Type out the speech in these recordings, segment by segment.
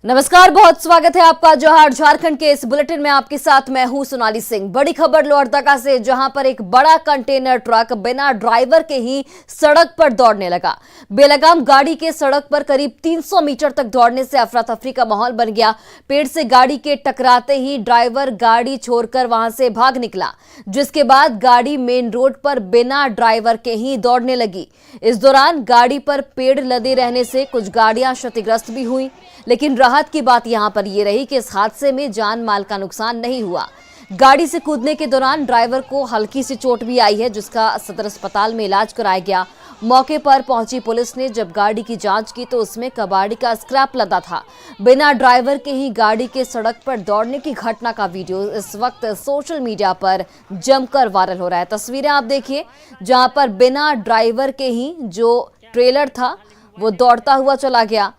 नमस्कार, बहुत स्वागत है आपका जोहार झारखंड के इस बुलेटिन में। आपके साथ मैं हूं सोनाली सिंह। बड़ी खबर लोहरदगा से, जहां पर एक बड़ा कंटेनर ट्रक बिना ड्राइवर के ही सड़क पर दौड़ने लगा। बेलगाम गाड़ी के सड़क पर करीब 300 मीटर तक दौड़ने से अफरा तफरी का माहौल बन गया। पेड़ से गाड़ी के टकराते ही ड्राइवर गाड़ी छोड़कर वहां से भाग निकला, जिसके बाद गाड़ी मेन रोड पर बिना ड्राइवर के ही दौड़ने लगी। इस दौरान गाड़ी पर पेड़ लदे रहने से कुछ गाड़ियां क्षतिग्रस्त भी हुई, लेकिन राहत की बात यहां पर यह रही कि इस हादसे में जान माल का नुकसान नहीं हुआ। गाड़ी से कूदने के दौरान ड्राइवर को हल्की सी चोट भी आई है, जिसका सदर अस्पताल में इलाज कराया गया। मौके पर पहुंची पुलिस ने जब गाड़ी की जांच की तो उसमें कबाड़ी का स्क्रैप लदा था। बिना ड्राइवर के ही गाड़ी के सड़क पर दौड़ने की घटना का वीडियो इस वक्त सोशल मीडिया पर जमकर वायरल हो रहा है। तस्वीरें आप देखिए, जहां पर बिना ड्राइवर के ही जो ट्रेलर था वो दौड़ता हुआ चला गया।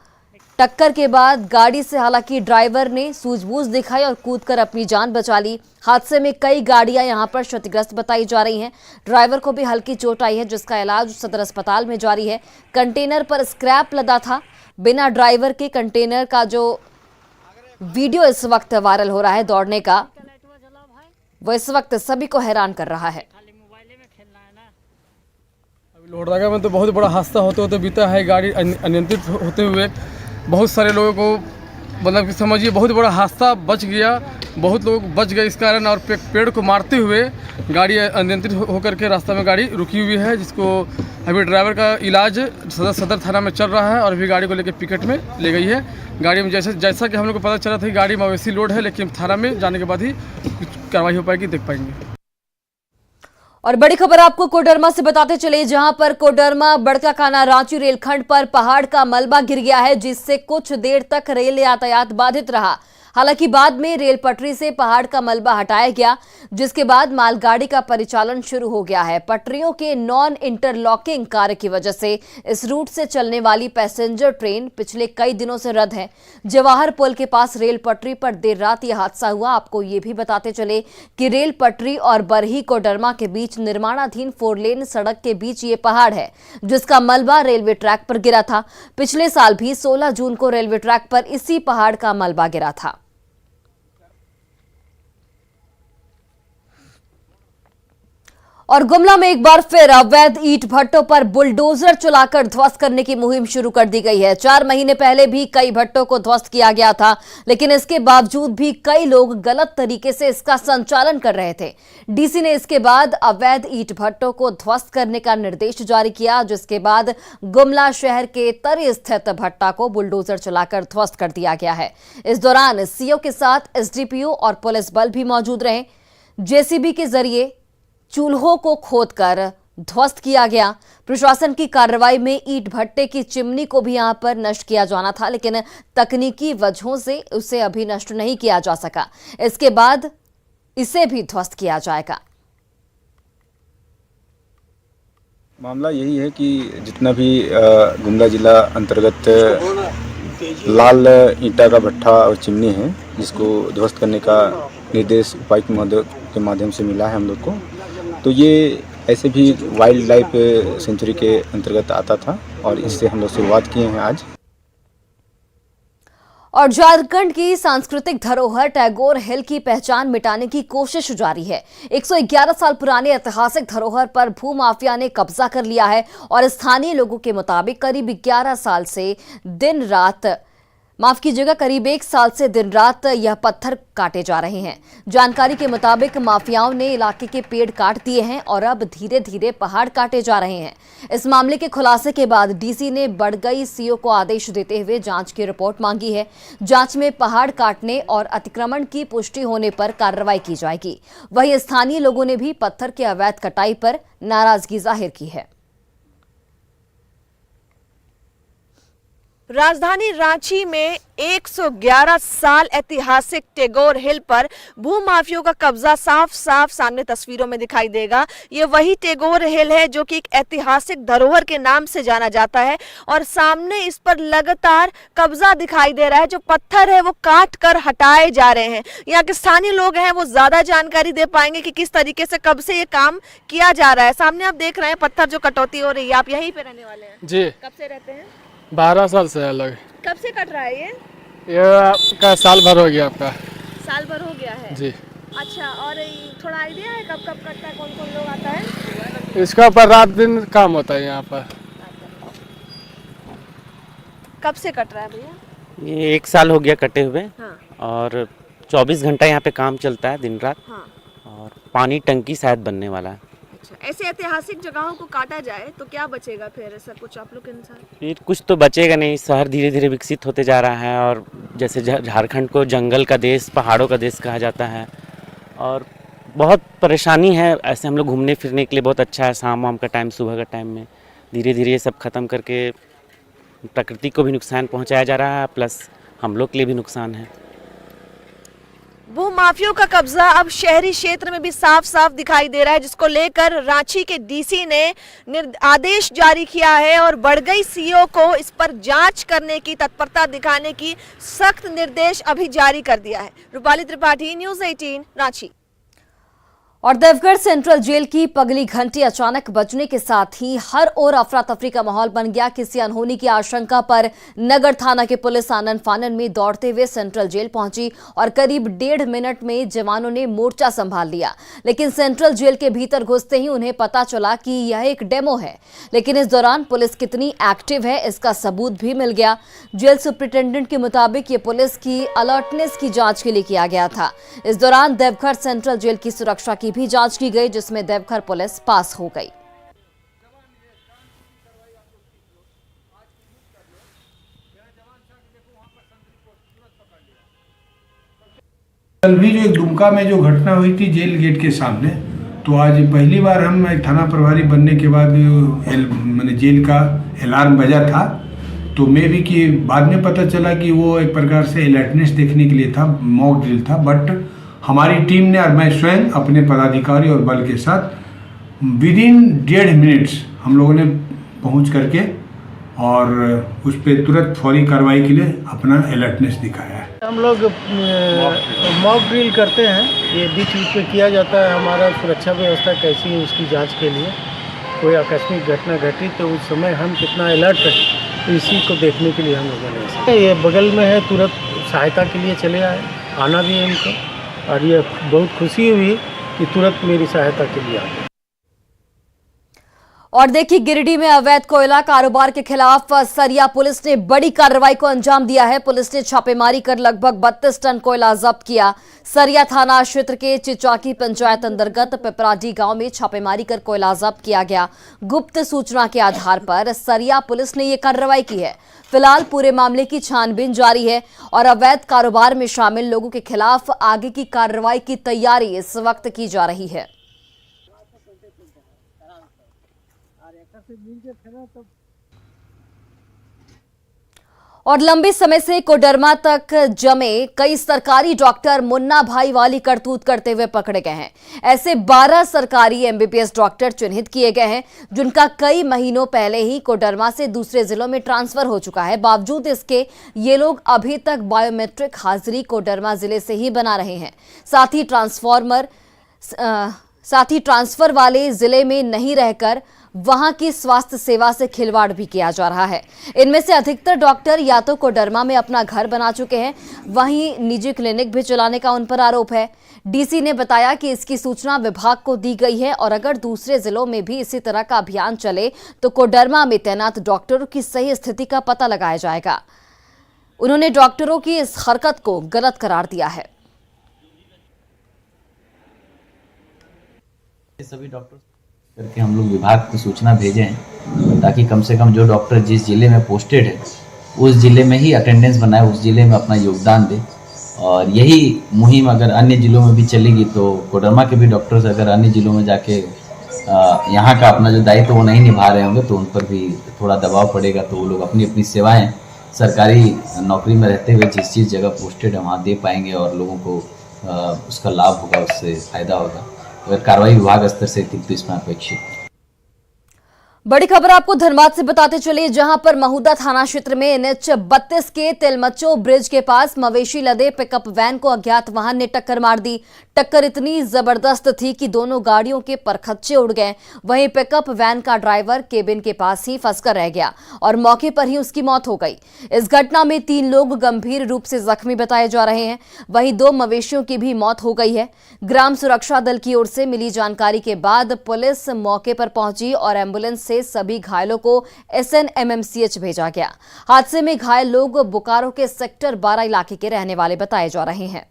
टक्कर के बाद गाड़ी से हालांकि ड्राइवर ने सूझबूझ दिखाई और कूदकर अपनी जान बचा ली। हादसे में कई गाड़ियां यहां पर क्षतिग्रस्त बताई जा रही हैं। ड्राइवर को भी हल्की चोट आई है, जिसका इलाज सदर अस्पताल में जारी है। कंटेनर पर स्क्रैप लदा था। बिना ड्राइवर के कंटेनर का जो वीडियो इस वक्त वायरल हो रहा है दौड़ने का, वो इस वक्त सभी को हैरान कर रहा है। लोहरदगा में तो बहुत बड़ा हादसा होते होते बीता है। गाड़ी अनियंत्रित होते हुए बहुत सारे लोगों को मतलब समझिए बहुत बड़ा हादसा बच गया। बहुत लोग बच गए इस कारण, और पेड़ को मारते हुए गाड़ी अनियंत्रित होकर के रास्ता में गाड़ी रुकी हुई है, जिसको अभी ड्राइवर का इलाज सदर थाना में चल रहा है और अभी गाड़ी को लेकर पिकेट में ले गई है। गाड़ी में जैसा कि हम लोग को पता चला था कि गाड़ी मवेशी लोड है, लेकिन थाना में जाने के बाद ही कार्रवाई हो पाएगी, देख पाएंगे। और बड़ी खबर आपको कोडरमा से बताते चले, जहां पर कोडरमा बड़काकाना रांची रेलखंड पर पहाड़ का मलबा गिर गया है, जिससे कुछ देर तक रेल यातायात बाधित रहा। हालांकि बाद में रेल पटरी से पहाड़ का मलबा हटाया गया, जिसके बाद मालगाड़ी का परिचालन शुरू हो गया है। पटरियों के नॉन इंटरलॉकिंग कार्य की वजह से इस रूट से चलने वाली पैसेंजर ट्रेन पिछले कई दिनों से रद्द है। जवाहर पुल के पास रेल पटरी पर देर रात यह हादसा हुआ। आपको ये भी बताते चले कि रेल पटरी और बरही कोडरमा के बीच निर्माणाधीन 4 लेन सड़क के बीच ये पहाड़ है, जिसका मलबा रेलवे ट्रैक पर गिरा था। पिछले साल भी 16 जून को रेलवे ट्रैक पर इसी पहाड़ का मलबा गिरा था। और गुमला में एक बार फिर अवैध ईंट भट्टों पर बुलडोजर चलाकर ध्वस्त करने की मुहिम शुरू कर दी गई है। 4 महीने पहले भी कई भट्टों को ध्वस्त किया गया था, लेकिन इसके बावजूद भी कई लोग गलत तरीके से इसका संचालन कर रहे थे। डीसी ने इसके बाद अवैध ईंट भट्टों को ध्वस्त करने का निर्देश जारी किया, जिसके बाद गुमला शहर के तरी स्थित भट्टा को बुलडोजर चलाकर ध्वस्त कर दिया गया है। इस दौरान सीओ के साथ एसडीपीओ और पुलिस बल भी मौजूद रहे। जेसीबी के जरिए चूल्हों को खोदकर ध्वस्त किया गया। प्रशासन की कार्रवाई में ईंट भट्टे की चिमनी को भी यहां पर नष्ट किया जाना था, लेकिन तकनीकी वजहों से उसे अभी नष्ट नहीं किया जा सका। इसके बाद इसे भी ध्वस्त किया जाएगा। मामला यही है कि जितना भी गुमला जिला अंतर्गत लाल ईंटा का भट्ठा और चिमनी है, जिसको ध्वस्त करने का निर्देश उपायुक्त महोदय के माध्यम से मिला है हम लोग को, तो ये ऐसे भी वाइल्ड लाइफ सेंचुरी के अंतर्गत आता था और इससे हम लोग शुरुआत किए हैं आज। और झारखंड की सांस्कृतिक धरोहर टैगोर हिल की पहचान मिटाने की कोशिश जारी है। 111 साल पुराने ऐतिहासिक धरोहर पर भूमाफिया ने कब्जा कर लिया है और स्थानीय लोगों के मुताबिक करीब 11 साल से दिन रात करीब 1 साल से दिन रात यह पत्थर काटे जा रहे हैं। जानकारी के मुताबिक माफियाओं ने इलाके के पेड़ काट दिए हैं और अब धीरे धीरे पहाड़ काटे जा रहे हैं। इस मामले के खुलासे के बाद डीसी ने बड़गई सीओ को आदेश देते हुए जांच की रिपोर्ट मांगी है। जांच में पहाड़ काटने और अतिक्रमण की पुष्टि होने पर कार्रवाई की जाएगी। वहीं स्थानीय लोगों ने भी पत्थर की अवैध कटाई पर नाराजगी जाहिर की है। राजधानी रांची में 111 साल ऐतिहासिक टैगोर हिल पर भूमाफियों का कब्जा साफ साफ सामने तस्वीरों में दिखाई देगा। ये वही टैगोर हिल है जो कि एक ऐतिहासिक धरोहर के नाम से जाना जाता है और सामने इस पर लगातार कब्जा दिखाई दे रहा है। जो पत्थर है वो काट कर हटाए जा रहे हैं। यहाँ के स्थानीय लोग हैं, वो ज्यादा जानकारी दे पाएंगे कि किस तरीके से कब से ये काम किया जा रहा है। सामने आप देख रहे हैं पत्थर जो कटौती हो रही है। आप यहीं पे रहने वाले हैं? जी। कब से रहते हैं? 12 साल से अलग। कब से कट रहा है ये? ये का साल भर हो गया आपका। साल भर हो गया है जी। अच्छा, और थोड़ा आइडिया है कब कब कटता है, कौन कौन लोग आता है? इसका पर रात दिन काम होता है यहाँ पर। कब से कट रहा है भैया? ये 1 साल हो गया कटे हुए। हाँ और 24 घंटा यहाँ पे काम चलता है दिन रात। हाँ। और पानी टंकी शायद बनने वाला है। अच्छा, ऐसे ऐतिहासिक जगहों को काटा जाए तो क्या बचेगा फिर, ऐसा कुछ आप लोग के अनुसार? फिर कुछ तो बचेगा नहीं। शहर धीरे धीरे विकसित होते जा रहा है और जैसे झारखंड को जंगल का देश, पहाड़ों का देश कहा जाता है और बहुत परेशानी है। ऐसे हम लोग घूमने फिरने के लिए बहुत अच्छा है। शाम वाम का टाइम, सुबह का टाइम में धीरे धीरे ये सब ख़त्म करके प्रकृति को भी नुकसान पहुंचाया जा रहा है, प्लस हम लोग के लिए भी नुकसान है। भूमाफियों का कब्जा अब शहरी क्षेत्र में भी साफ साफ दिखाई दे रहा है, जिसको लेकर रांची के डीसी ने आदेश जारी किया है और बड़गई सीओ को इस पर जांच करने की तत्परता दिखाने की सख्त निर्देश अभी जारी कर दिया है। रूपाली त्रिपाठी, न्यूज़ 18, रांची। और देवघर सेंट्रल जेल की पगली घंटी अचानक बजने के साथ ही हर ओर अफरा तफरी का माहौल बन गया। किसी अनहोनी की आशंका पर नगर थाना की पुलिस आनन फानन में दौड़ते हुए सेंट्रल जेल पहुंची और करीब 1.5 मिनट में जवानों ने मोर्चा संभाल लिया। लेकिन सेंट्रल जेल के भीतर घुसते ही उन्हें पता चला कि यह एक डेमो है। लेकिन इस दौरान पुलिस कितनी एक्टिव है इसका सबूत भी मिल गया। जेल सुप्रिंटेंडेंट के मुताबिक ये पुलिस की अलर्टनेस की जांच के लिए किया गया था। इस दौरान देवघर सेंट्रल जेल की सुरक्षा की भी जांच की गई, जिसमें देवघर पुलिस पास हो गई। कल भी जो एक दुमका में जो घटना हुई थी जेल गेट के सामने, तो आज पहली बार हम एक थाना प्रभारी बनने के बाद मैंने जेल का अलार्म बजा था, तो मैं भी कि बाद में पता चला कि वो एक प्रकार से अलर्टनेस देखने के लिए था, मॉक ड्रिल था। बट हमारी टीम ने और मैं स्वयं अपने पदाधिकारी और बल के साथ विदिन 1.5 मिनट्स हम लोगों ने पहुंच करके और उस पर तुरंत फौरी कार्रवाई के लिए अपना अलर्टनेस दिखाया है। हम लोग मॉक ड्रिल करते हैं, ये बीच बीच में किया जाता है। हमारा सुरक्षा व्यवस्था कैसी है उसकी जांच के लिए। कोई आकस्मिक घटना घटी तो उस समय हम कितना अलर्ट है इसी को देखने के लिए हम लोगों ने ये बगल में है, तुरंत सहायता के लिए चले आए। आना भी है इनको और ये बहुत खुशी हुई कि तुरंत मेरी सहायता के लिए आ गए। और देखिए, गिरिडीह में अवैध कोयला कारोबार के खिलाफ सरिया पुलिस ने बड़ी कार्रवाई को अंजाम दिया है। पुलिस ने छापेमारी कर लगभग 32 टन कोयला जब्त किया। सरिया थाना क्षेत्र के चिचाकी पंचायत अंतर्गत पिपराडी गांव में छापेमारी कर कोयला जब्त किया गया। गुप्त सूचना के आधार पर सरिया पुलिस ने यह कार्रवाई की है। फिलहाल पूरे मामले की छानबीन जारी है और अवैध कारोबार में शामिल लोगों के खिलाफ आगे की कार्रवाई की तैयारी इस वक्त की जा रही है। और लंबे समय से कोडरमा तक जमे कई सरकारी डॉक्टर मुन्ना भाई वाली करतूत करते हुए पकड़े गए हैं। ऐसे 12 सरकारी एमबीबीएस डॉक्टर चिन्हित किए गए हैं, जिनका कई महीनों पहले ही कोडरमा से दूसरे जिलों में ट्रांसफर हो चुका है। बावजूद इसके ये लोग अभी तक बायोमेट्रिक हाजिरी कोडरमा जिले से ही बना रहे हैं। साथ ही ट्रांसफर वाले जिले में नहीं रहकर वहां की स्वास्थ्य सेवा से खिलवाड़ भी किया जा रहा है। इनमें से अधिकतर डॉक्टर या तो कोडरमा में अपना घर बना चुके हैं, वहीं निजी क्लिनिक भी चलाने का उन पर आरोप है। डीसी ने बताया कि इसकी सूचना विभाग को दी गई है और अगर दूसरे जिलों में भी इसी तरह का अभियान चले तो कोडरमा में तैनात डॉक्टरों की सही स्थिति का पता लगाया जाएगा। उन्होंने डॉक्टरों की इस हरकत को गलत करार दिया है। सभी डॉक्टर करके हम लोग विभाग को सूचना भेजे हैं ताकि कम से कम जो डॉक्टर जिस जिले में पोस्टेड है उस जिले में ही अटेंडेंस बनाए, उस जिले में अपना योगदान दे। और यही मुहिम अगर अन्य जिलों में भी चलेगी तो कोडरमा के भी डॉक्टर्स अगर अन्य जिलों में जाके यहाँ का अपना जो दायित्व वो नहीं निभा रहे होंगे तो उन पर भी थोड़ा दबाव पड़ेगा। तो वो लोग अपनी अपनी सेवाएँ सरकारी नौकरी में रहते हुए जिस जगह पोस्टेड है वहाँ दे पाएंगे और लोगों को उसका लाभ होगा, उससे फायदा होगा। अगर कार्रवाई विभाग स्तर से थी तो इसमें अपेक्षित। बड़ी खबर आपको धनबाद से बताते चले, जहां पर महुदा थाना क्षेत्र में NH 32 के तेलमच्चो ब्रिज के पास मवेशी लदे पिकअप वैन को अज्ञात वाहन ने टक्कर मार दी। टक्कर इतनी जबरदस्त थी कि दोनों गाड़ियों के परखच्चे उड़ गए। वहीं पिकअप वैन का ड्राइवर केबिन के पास ही फंसकर रह गया और मौके पर ही उसकी मौत हो गई। इस घटना में 3 लोग गंभीर रूप से जख्मी बताए जा रहे हैं। वहीं 2 मवेशियों की भी मौत हो गई है। ग्राम सुरक्षा दल की ओर से मिली जानकारी के बाद पुलिस मौके पर पहुंची और एम्बुलेंस से सभी घायलों को SNMMCH भेजा गया। हादसे में घायल लोग बोकारो के सेक्टर 12 इलाके के रहने वाले बताए जा रहे हैं।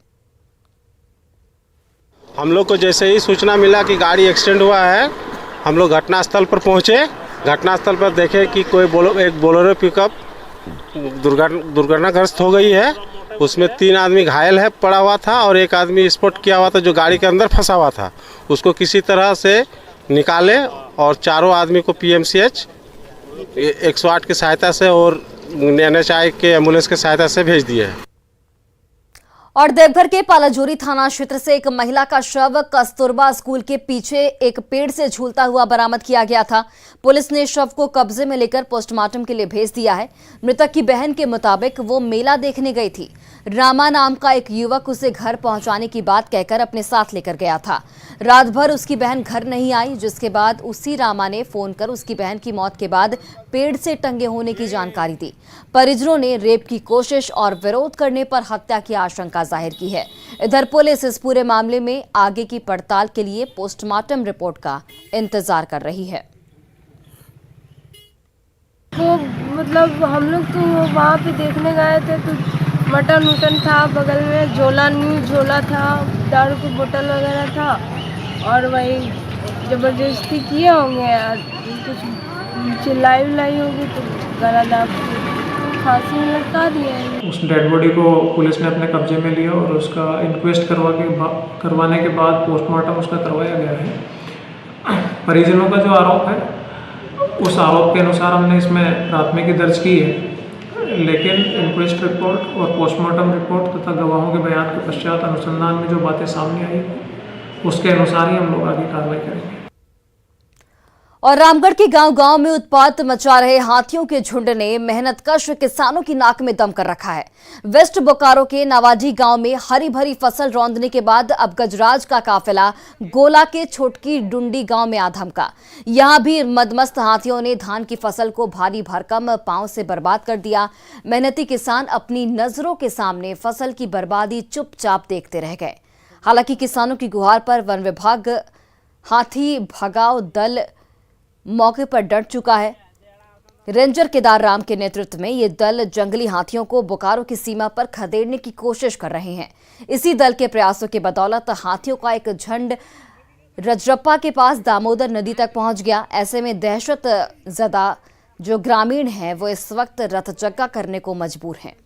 हम लोग को जैसे ही सूचना मिला कि गाड़ी एक्सीडेंट हुआ है, हम लोग घटनास्थल पर पहुंचे। घटनास्थल पर देखे कि कोई एक बोलेरो पिकअप दुर्घटनाग्रस्त हो गई है। उसमें 3 आदमी घायल है पड़ा हुआ था और एक आदमी स्पॉट किया हुआ था जो गाड़ी के अंदर फंसा हुआ था। उसको किसी तरह से निकाले और चारों आदमी को PMCH 108 की सहायता से और NHI के एम्बुलेंस की सहायता से भेज दिए हैं। और देवघर के पालाजोरी थाना क्षेत्र से एक महिला का शव कस्तूरबा स्कूल के पीछे एक पेड़ से झूलता हुआ बरामद किया गया था। पुलिस ने शव को कब्जे में लेकर पोस्टमार्टम के लिए भेज दिया है। मृतक की बहन के मुताबिक वो मेला देखने गई थी। रामा नाम का एक युवक उसे घर पहुंचाने की बात कहकर अपने साथ लेकर गया था। रात भर उसकी बहन घर नहीं आई, जिसके बाद उसी रामा ने फोन कर उसकी बहन की मौत के बाद पेड़ से टंगे होने की जानकारी दी। परिजनों ने रेप की कोशिश और विरोध करने पर हत्या की आशंका जाहिर की है। इधर पुलिस इस पूरे मामले में आगे की पड़ताल के लिए पोस्टमार्टम रिपोर्ट का इंतजार कर रही है। वो मतलब हम लोग तो वहाँ पे देखने गए थे तो मटन उटन था, बगल में झोला था, दारू की बोतल वगैरह था और वही ज़बरदस्ती किए होंगे यार, कुछ चिल्लाई होगी तो गला दाब फांसी में लटका दिए। उस डेड बॉडी को पुलिस ने अपने कब्जे में लिया और उसका इंक्वेस्ट करवाने के बाद पोस्टमार्टम उसका करवाया गया है। परिजनों का जो आरोप है उस आरोप के अनुसार हमने इसमें प्राथमिकी दर्ज की है, लेकिन इंक्वेस्ट रिपोर्ट और पोस्टमार्टम रिपोर्ट तथा गवाहों के बयान के पश्चात अनुसंधान में जो बातें सामने आई उसके अनुसार ही हम लोग आगे कार्रवाई करेंगे। और रामगढ़ के गांव-गांव में उत्पात मचा रहे हाथियों के झुंड ने मेहनतकश किसानों की नाक में दम कर रखा है। वेस्ट बोकारो के नवाडी गांव में हरी भरी फसल रौंदने के बाद अब गजराज का काफिला गोला के छोटकी डुंडी गांव में आ धमका। यहां भी मदमस्त हाथियों ने धान की फसल को भारी भरकम पांव से बर्बाद कर दिया। मेहनती किसान अपनी नजरों के सामने फसल की बर्बादी चुपचाप देखते रह गए। हालांकि किसानों की गुहार पर वन विभाग हाथी भगाओ दल मौके पर डट चुका है। रेंजर केदार राम के नेतृत्व में ये दल जंगली हाथियों को बोकारो की सीमा पर खदेड़ने की कोशिश कर रहे हैं। इसी दल के प्रयासों के बदौलत हाथियों का एक झुंड रजरप्पा के पास दामोदर नदी तक पहुंच गया। ऐसे में दहशत ज़दा जो ग्रामीण हैं वो इस वक्त रथचक्का करने को मजबूर हैं।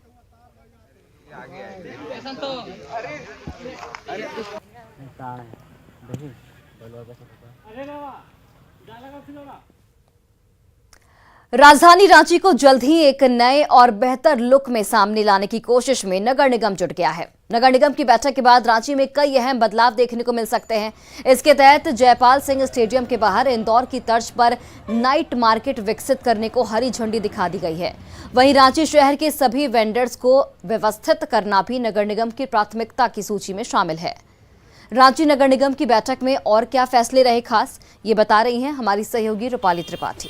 राजधानी रांची को जल्द ही एक नए और बेहतर लुक में सामने लाने की कोशिश में नगर निगम जुट गया है। नगर निगम की बैठक के बाद रांची में कई अहम बदलाव देखने को मिल सकते हैं। इसके तहत जयपाल सिंह स्टेडियम के बाहर इंदौर की तर्ज पर नाइट मार्केट विकसित करने को हरी झंडी दिखा दी गई है। वहीं रांची शहर के सभी वेंडर्स को व्यवस्थित करना भी नगर निगम की प्राथमिकता की सूची में शामिल है। रांची नगर निगम की बैठक में और क्या फैसले रहे खास, ये बता रही हैं हमारी सहयोगी रूपाली त्रिपाठी।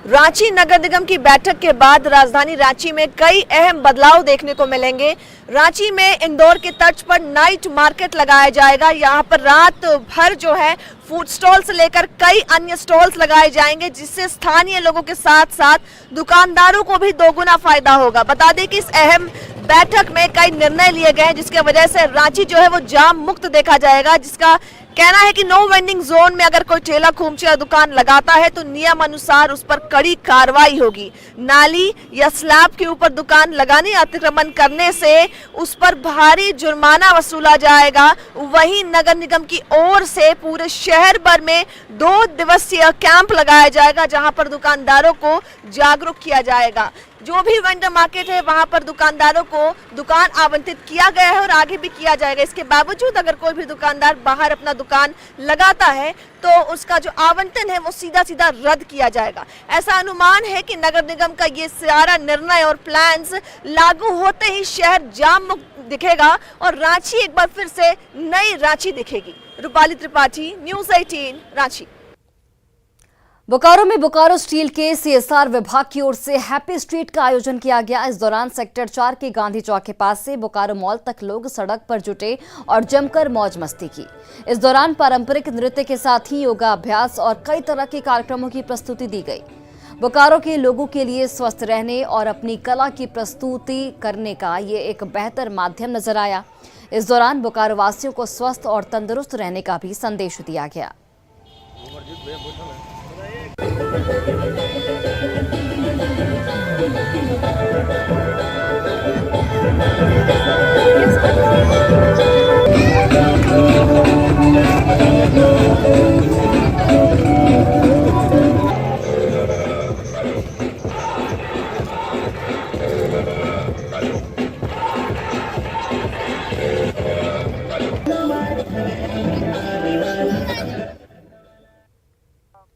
रांची नगर निगम की बैठक के बाद राजधानी रांची में कई अहम बदलाव देखने को मिलेंगे। रांची में इंदौर के तर्ज पर नाइट मार्केट लगाया जाएगा। यहाँ पर रात भर जो है फूड स्टॉल से लेकर कई अन्य स्टॉल्स लगाए जाएंगे, जिससे स्थानीय लोगों के साथ साथ दुकानदारों को भी दोगुना फायदा होगा। बता दें कि इस अहम बैठक में कई निर्णय लिए गए हैं, जिसके वजह से रांची जो है वो जाम मुक्त देखा जाएगा, जिसका कहना है कि नो वेंडिंग जोन में अगर कोई ठेला खूमची या दुकान लगाता है तो नियम अनुसार उस पर कड़ी कार्रवाई होगी। नाली या स्लैब के ऊपर दुकान लगाने या अतिक्रमण करने से उस पर भारी जुर्माना वसूला जाएगा। वहीं नगर निगम की ओर से पूरे शहर भर में 2 दिवसीय कैंप लगाया जाएगा, जहां पर दुकानदारों को जागरूक किया जाएगा। जो भी वेंडर मार्केट है वहां पर दुकानदारों को दुकान आवंटित किया गया है और आगे भी किया जाएगा। इसके बावजूद अगर कोई भी दुकानदार बाहर अपना दुकान लगाता है तो उसका जो आवंटन है वो सीधा सीधा रद्द किया जाएगा। ऐसा अनुमान है कि नगर निगम का ये सारा निर्णय और प्लान्स लागू होते ही शहर जाम मुक्त दिखेगा और रांची एक बार फिर से नई रांची दिखेगी। रूपाली त्रिपाठी, न्यूज़ 18, रांची। बोकारो में बोकारो स्टील के CSR विभाग की ओर से हैप्पी स्ट्रीट का आयोजन किया गया। इस दौरान सेक्टर 4 के गांधी चौक के पास से बोकारो मॉल तक लोग सड़क पर जुटे और जमकर मौज मस्ती की। इस दौरान पारंपरिक नृत्य के साथ ही योगा अभ्यास और कई तरह के कार्यक्रमों की प्रस्तुति दी गई। बोकारो के लोगों के लिए स्वस्थ रहने और अपनी कला की प्रस्तुति करने का ये एक बेहतर माध्यम नजर आया। इस दौरान बोकारो वासियों को स्वस्थ और तंदुरुस्त रहने का भी संदेश दिया गया।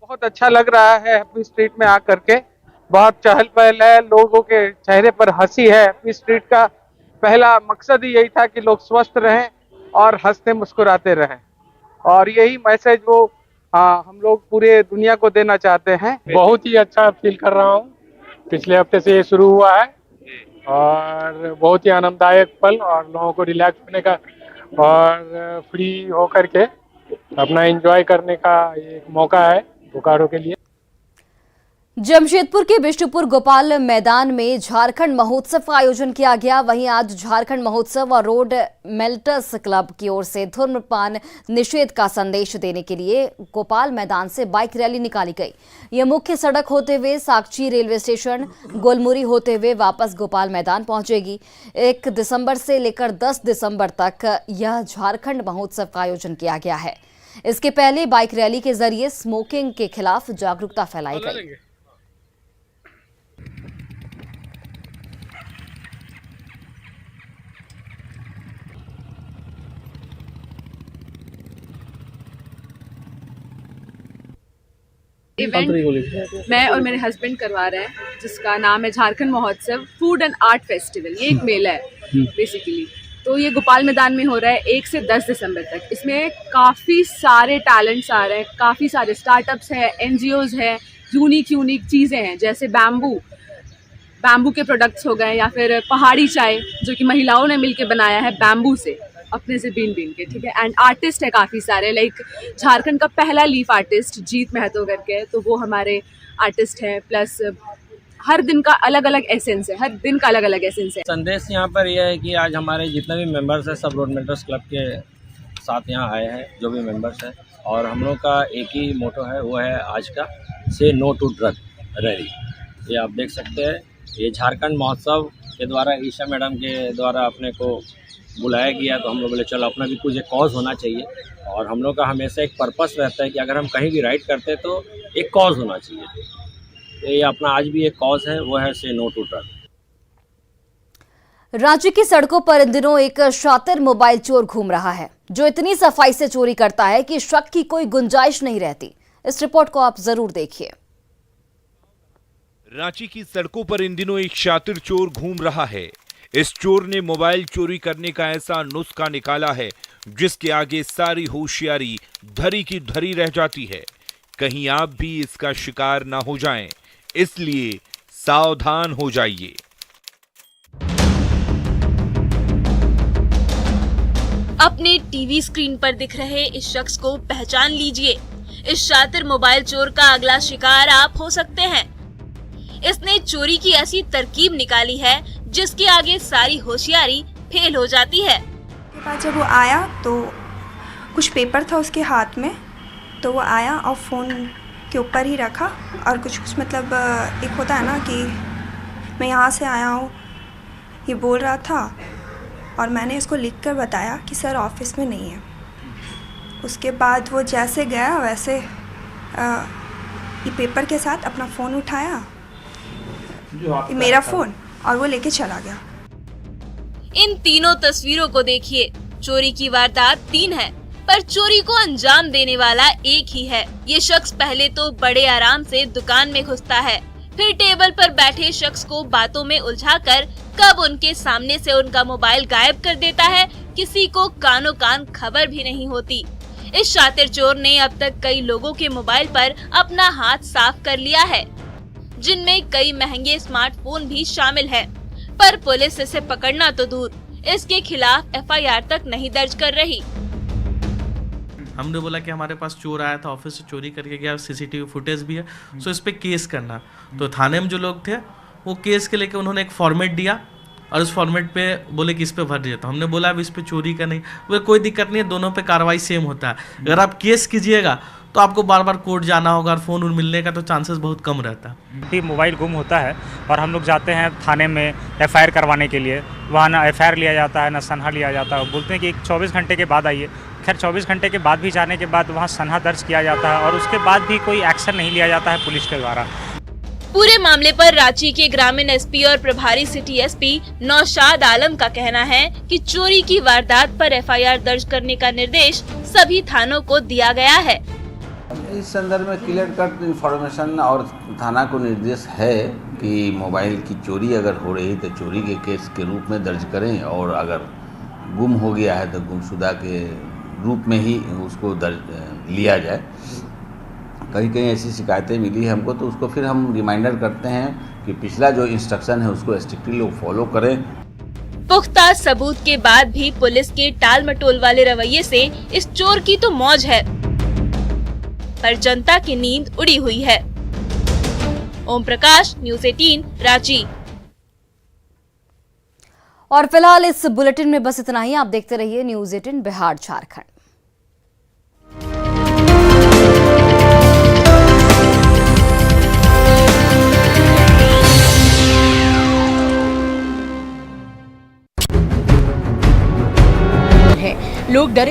बहुत अच्छा लग रहा है हैप्पी स्ट्रीट में आकर के। बहुत चहल पहल है, लोगों के चेहरे पर हंसी है। हैप्पी स्ट्रीट का पहला मकसद ही यही था कि लोग स्वस्थ रहें और हंसते मुस्कुराते रहें, और यही मैसेज वो हम लोग पूरे दुनिया को देना चाहते हैं। बहुत ही अच्छा फील कर रहा हूँ। पिछले हफ्ते से ये शुरू हुआ है और बहुत ही आनंददायक पल और लोगों को रिलैक्स होने का और फ्री होकर के अपना एंजॉय करने का एक मौका है बोकारो के लिए। जमशेदपुर के बिष्टुपुर गोपाल मैदान में झारखंड महोत्सव का आयोजन किया गया। वहीं आज झारखंड महोत्सव और रोड मेल्टर्स क्लब की ओर से धूम्रपान निषेध का संदेश देने के लिए गोपाल मैदान से बाइक रैली निकाली गई। यह मुख्य सड़क होते हुए साकची रेलवे स्टेशन गोलमुरी होते हुए वापस गोपाल मैदान पहुंचेगी। 1 दिसंबर से लेकर 10 दिसंबर तक यह झारखंड महोत्सव का आयोजन किया गया है। इसके पहले बाइक रैली के जरिए स्मोकिंग के खिलाफ जागरूकता फैलाई गई। इवेंट मैं और मेरे हस्बैंड करवा रहे हैं, जिसका नाम है झारखंड महोत्सव फूड एंड आर्ट फेस्टिवल। ये एक मेला है बेसिकली। तो ये गोपाल मैदान में हो रहा है 1 से 10 दिसंबर तक। इसमें काफ़ी सारे टैलेंट्स आ रहे हैं, काफ़ी सारे स्टार्टअप्स हैं, NGOs हैं, यूनिक चीज़ें हैं, जैसे बैम्बू के प्रोडक्ट्स हो गए, या फिर पहाड़ी चाय जो कि महिलाओं ने मिलके बनाया है बैम्बू से, अपने से बीन के, ठीक है। एंड आर्टिस्ट है काफ़ी सारे, लाइक झारखंड का पहला लीफ आर्टिस्ट जीत महतो करके, तो वो हमारे आर्टिस्ट हैं। प्लस हर दिन का अलग अलग एसेंस है, हर दिन का अलग अलग एसेंस है। संदेश यहाँ पर यह है कि आज हमारे जितने भी मेंबर्स हैं सब रोड मेल्टर्स क्लब के साथ यहाँ आए हैं, जो भी मेंबर्स हैं, और हम लोग का एक ही मोटो है, वो है आज का से नो टू ड्रग रैली। ये आप देख सकते हैं, ये झारखंड महोत्सव के द्वारा ईशा मैडम के द्वारा अपने को बुलाया गया, तो हम लोग बोले चलो अपना भी कुछ एक कॉज होना चाहिए। और हम लोग का हमेशा एक पर्पस रहता है कि अगर हम कहीं भी राइड करते हैं तो एक कॉज होना चाहिए। ये अपना आज भी एक कॉज है, वो है से नो टू ड्रग। रांची की सड़कों पर इन दिनों एक शातिर मोबाइल चोर घूम रहा है, जो इतनी सफाई से चोरी करता है कि शक की कोई गुंजाइश नहीं रहती। इस रिपोर्ट को आप जरूर देखिए। रांची की सड़कों पर इन दिनों एक शातिर चोर घूम रहा है। इस चोर ने मोबाइल चोरी करने का ऐसा नुस्खा निकाला है जिसके आगे सारी होशियारी धरी की धरी रह जाती है। कहीं आप भी इसका शिकार ना हो जाएं, इसलिए सावधान हो जाइए। अपने टीवी स्क्रीन पर दिख रहे इस शख्स को पहचान लीजिए। इस शातिर मोबाइल चोर का अगला शिकार आप हो सकते हैं। इसने चोरी की ऐसी तरकीब निकाली है जिसके आगे सारी होशियारी फेल हो जाती है। के बाद जब वो आया तो कुछ पेपर था उसके हाथ में, तो वो आया और फ़ोन के ऊपर ही रखा और कुछ मतलब एक होता है ना कि मैं यहाँ से आया हूँ ये बोल रहा था, और मैंने इसको लिख कर बताया कि सर ऑफिस में नहीं है। उसके बाद वो जैसे गया वैसे ये पेपर के साथ अपना फ़ोन उठाया, मेरा फ़ोन, और वो लेके चला गया। इन तीनों तस्वीरों को देखिए। चोरी की वारदात 3 है, पर चोरी को अंजाम देने वाला एक ही है। ये शख्स पहले तो बड़े आराम से दुकान में घुसता है, फिर टेबल पर बैठे शख्स को बातों में उलझाकर कब उनके सामने से उनका मोबाइल गायब कर देता है, किसी को कानो कान खबर भी नहीं होती। इस शातिर चोर ने अब तक कई लोगों के मोबाइल पर अपना हाथ साफ कर लिया है, जिनमें कई महंगे स्मार्टफोन भी शामिल हैं। पर पुलिस इसे पकड़ना तो दूर, इसके खिलाफ एफआईआर तक नहीं दर्ज कर रही। हमने बोला कि हमारे पास चोर आया था, ऑफिस से चोरी करके गया, सीसीटीवी फुटेज भी है, सो इस पे केस करना। तो थाने में जो लोग थे वो केस के लेके उन्होंने एक फॉर्मेट दिया और उस फॉर्मेट पे बोले कि इस पे भर दिया। तो हमने बोला अब इस पे चोरी का नहीं, बोले कोई दिक्कत नहीं है, दोनों पे कार्रवाई सेम होता है। अगर आप केस कीजिएगा तो आपको बार बार कोर्ट जाना होगा और फ़ोन मिलने का तो चांसेस बहुत कम रहता है। मोबाइल गुम होता है और हम लोग जाते हैं थाने में एफआईआर करवाने के लिए, वहाँ ना एफआईआर लिया जाता है ना सनहा लिया जाता है। बोलते हैं कि 24 घंटे के बाद आइए। खैर 24 घंटे के बाद भी जाने के बाद वहाँ सनहा दर्ज किया जाता है और उसके बाद भी कोई एक्शन नहीं लिया जाता है पुलिस के द्वारा। पूरे मामले पर रांची के ग्रामीण एसपी और प्रभारी सिटी एसपी नौशाद आलम का कहना है कि चोरी की वारदात पर एफआईआर दर्ज करने का निर्देश सभी थानों को दिया गया है। इस संदर्भ में क्लियर कट इन्फॉर्मेशन और थाना को निर्देश है कि मोबाइल की चोरी अगर हो रही तो चोरी के केस के रूप में दर्ज करें, और अगर गुम हो गया है तो गुमशुदा के रूप में ही उसको दर्ज लिया जाए। कहीं कहीं ऐसी शिकायतें मिली है हमको, तो उसको फिर हम रिमाइंडर करते हैं कि पिछला जो इंस्ट्रक्शन है उसको स्ट्रिक्टली लोग फॉलो करें। पुख्ता सबूत के बाद भी पुलिस के टाल मटोल वाले रवैये से इस चोर की तो मौज है, पर जनता की नींद उड़ी हुई है। ओम प्रकाश, न्यूज़ 18, रांची। और फिलहाल इस बुलेटिन में बस इतना ही। आप देखते रहिए न्यूज़ 18 बिहार झारखंड। लोग डरे